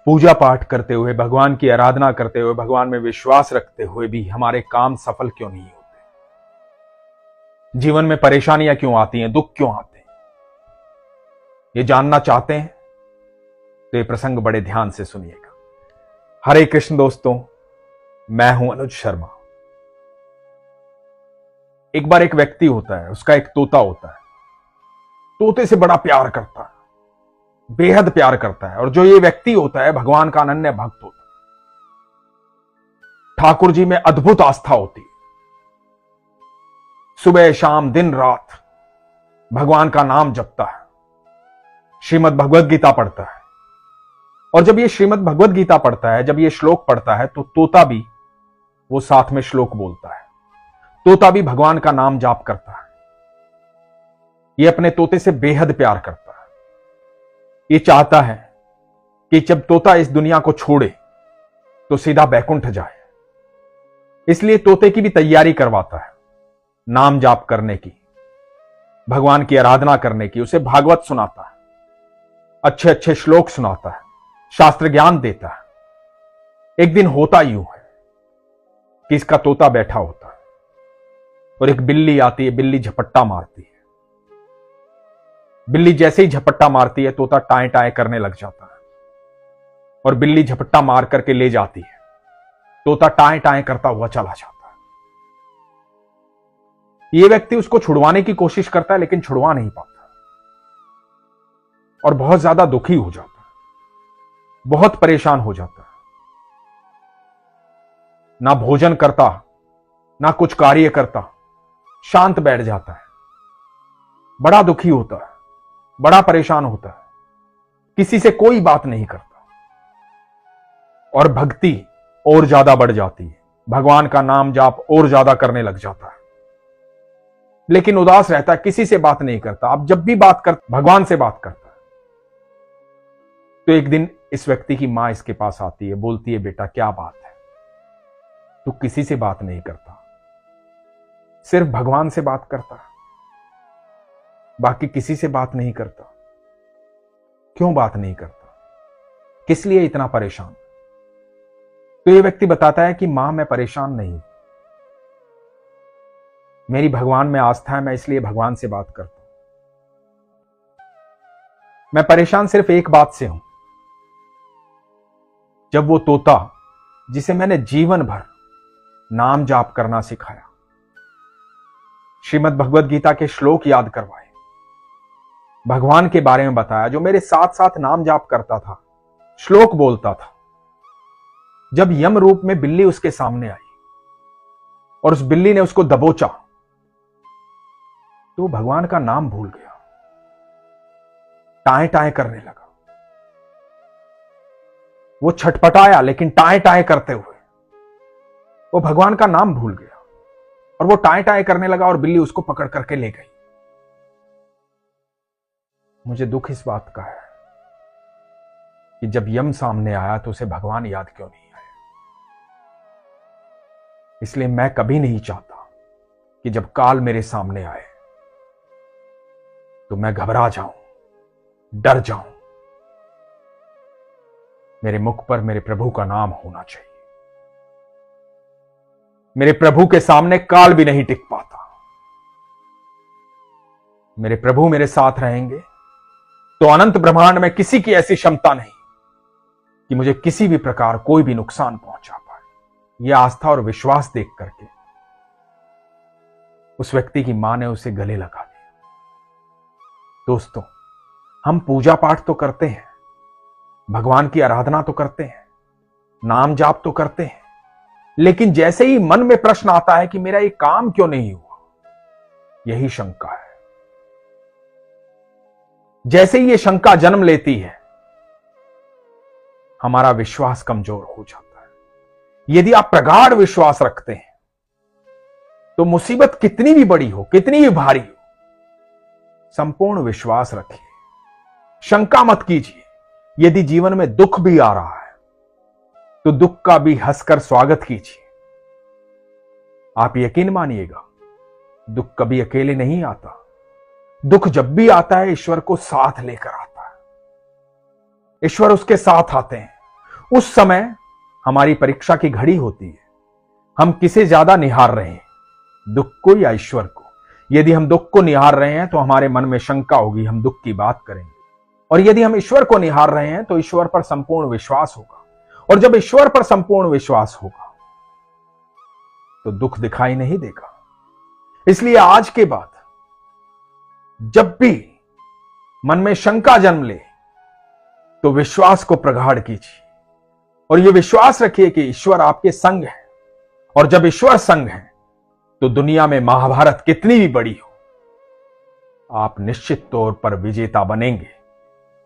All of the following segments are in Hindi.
पूजा पाठ करते हुए, भगवान की आराधना करते हुए, भगवान में विश्वास रखते हुए भी हमारे काम सफल क्यों नहीं होते? जीवन में परेशानियां क्यों आती हैं, दुख क्यों आते हैं? ये जानना चाहते हैं तो ये प्रसंग बड़े ध्यान से सुनिएगा। हरे कृष्ण दोस्तों, मैं हूं अनुज शर्मा। एक बार एक व्यक्ति होता है, उसका एक तोता होता है। तोते से बड़ा प्यार करता है, बेहद प्यार करता है। और जो ये व्यक्ति होता है, भगवान का अनन्य भक्त होता है। ठाकुर जी में अद्भुत आस्था होती है। सुबह शाम दिन रात भगवान का नाम जपता है, श्रीमद् भगवद गीता पढ़ता है। और जब ये श्रीमद् भगवद गीता पढ़ता है, जब ये श्लोक पढ़ता है, तो तोता भी वो साथ में श्लोक बोलता है। तोता भी भगवान का नाम जाप करता है। ये अपने तोते से बेहद प्यार करता है। ये चाहता है कि जब तोता इस दुनिया को छोड़े तो सीधा बैकुंठ जाए। इसलिए तोते की भी तैयारी करवाता है, नाम जाप करने की, भगवान की आराधना करने की। उसे भागवत सुनाता है, अच्छे अच्छे श्लोक सुनाता है, शास्त्र ज्ञान देता है। एक दिन होता यूं है कि इसका तोता बैठा होता है और एक बिल्ली आती है। बिल्ली झपट्टा मारती है। बिल्ली जैसे ही झपट्टा मारती है, तोता टाएं टाएं करने लग जाता है और बिल्ली झपट्टा मार करके ले जाती है। तोता टाएं टाएं करता हुआ चला जाता है। यह व्यक्ति उसको छुड़वाने की कोशिश करता है, लेकिन छुड़वा नहीं पाता और बहुत ज्यादा दुखी हो जाता है, बहुत परेशान हो जाता है। ना भोजन करता, ना कुछ कार्य करता, शांत बैठ जाता है। बड़ा दुखी होता है, बड़ा परेशान होता है, किसी से कोई बात नहीं करता। और भक्ति और ज्यादा बढ़ जाती है, भगवान का नाम जाप और ज्यादा करने लग जाता है। लेकिन उदास रहता है, किसी से बात नहीं करता। अब जब भी बात कर, भगवान से बात करता है। तो एक दिन इस व्यक्ति की मां इसके पास आती है, बोलती है, बेटा क्या बात है, तू किसी से बात नहीं करता, सिर्फ भगवान से बात करता है, बाकी किसी से बात नहीं करता। क्यों बात नहीं करता? किस लिए इतना परेशान? तो ये व्यक्ति बताता है कि मां, मैं परेशान नहीं, मेरी भगवान में आस्था है, मैं इसलिए भगवान से बात करता हूं। मैं परेशान सिर्फ एक बात से हूं, जब वो तोता जिसे मैंने जीवन भर नाम जाप करना सिखाया, श्रीमद् भगवद गीता के श्लोक याद करवाए, भगवान के बारे में बताया, जो मेरे साथ साथ नाम जाप करता था, श्लोक बोलता था, जब यम रूप में बिल्ली उसके सामने आई और उस बिल्ली ने उसको दबोचा, तो भगवान का नाम भूल गया, टाएं टाएं करने लगा। वो छटपटाया, लेकिन टाएं टाएं करते हुए वो भगवान का नाम भूल गया और वो टाएं टाएं करने लगा और बिल्ली उसको पकड़ करके ले गई। मुझे दुख इस बात का है कि जब यम सामने आया तो उसे भगवान याद क्यों नहीं आया। इसलिए मैं कभी नहीं चाहता कि जब काल मेरे सामने आए तो मैं घबरा जाऊं, डर जाऊं। मेरे मुख पर मेरे प्रभु का नाम होना चाहिए। मेरे प्रभु के सामने काल भी नहीं टिक पाता। मेरे प्रभु मेरे साथ रहेंगे तो अनंत ब्रह्मांड में किसी की ऐसी क्षमता नहीं कि मुझे किसी भी प्रकार कोई भी नुकसान पहुंचा पाए। यह आस्था और विश्वास देख करके उस व्यक्ति की मां ने उसे गले लगा दिया। दोस्तों, हम पूजा पाठ तो करते हैं, भगवान की आराधना तो करते हैं, नाम जाप तो करते हैं, लेकिन जैसे ही मन में प्रश्न आता है कि मेरा ये काम क्यों नहीं हुआ, यही शंका है। जैसे ही ये शंका जन्म लेती है, हमारा विश्वास कमजोर हो जाता है। यदि आप प्रगाढ़ विश्वास रखते हैं तो मुसीबत कितनी भी बड़ी हो, कितनी भी भारी हो, संपूर्ण विश्वास रखिए, शंका मत कीजिए। यदि जीवन में दुख भी आ रहा है तो दुख का भी हंसकर स्वागत कीजिए। आप यकीन मानिएगा, दुख कभी अकेले नहीं आता। दुख जब भी आता है, ईश्वर को साथ लेकर आता है। ईश्वर उसके साथ आते हैं, उस समय हमारी परीक्षा की घड़ी होती है। हम किसे ज्यादा निहार रहे हैं, दुख को या ईश्वर को? यदि हम दुख को निहार रहे हैं तो हमारे मन में शंका होगी, हम दुख की बात करेंगे। और यदि हम ईश्वर को निहार रहे हैं तो ईश्वर पर संपूर्ण विश्वास होगा। और जब ईश्वर पर संपूर्ण विश्वास होगा तो दुख दिखाई नहीं देगा। इसलिए आज के बाद जब भी मन में शंका जन्म ले तो विश्वास को प्रगाढ़ कीजिए और यह विश्वास रखिए कि ईश्वर आपके संग है। और जब ईश्वर संग है तो दुनिया में महाभारत कितनी भी बड़ी हो, आप निश्चित तौर पर विजेता बनेंगे।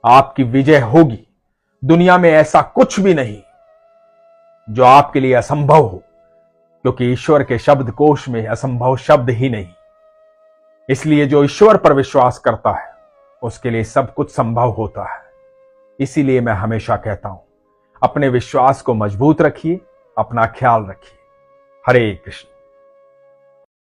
आपकी विजय होगी। दुनिया में ऐसा कुछ भी नहीं जो आपके लिए असंभव हो, क्योंकि ईश्वर के शब्द कोश में असंभव शब्द ही नहीं। इसलिए जो ईश्वर पर विश्वास करता है उसके लिए सब कुछ संभव होता है। इसीलिए मैं हमेशा कहता हूं, अपने विश्वास को मजबूत रखिए, अपना ख्याल रखिए। हरे कृष्ण।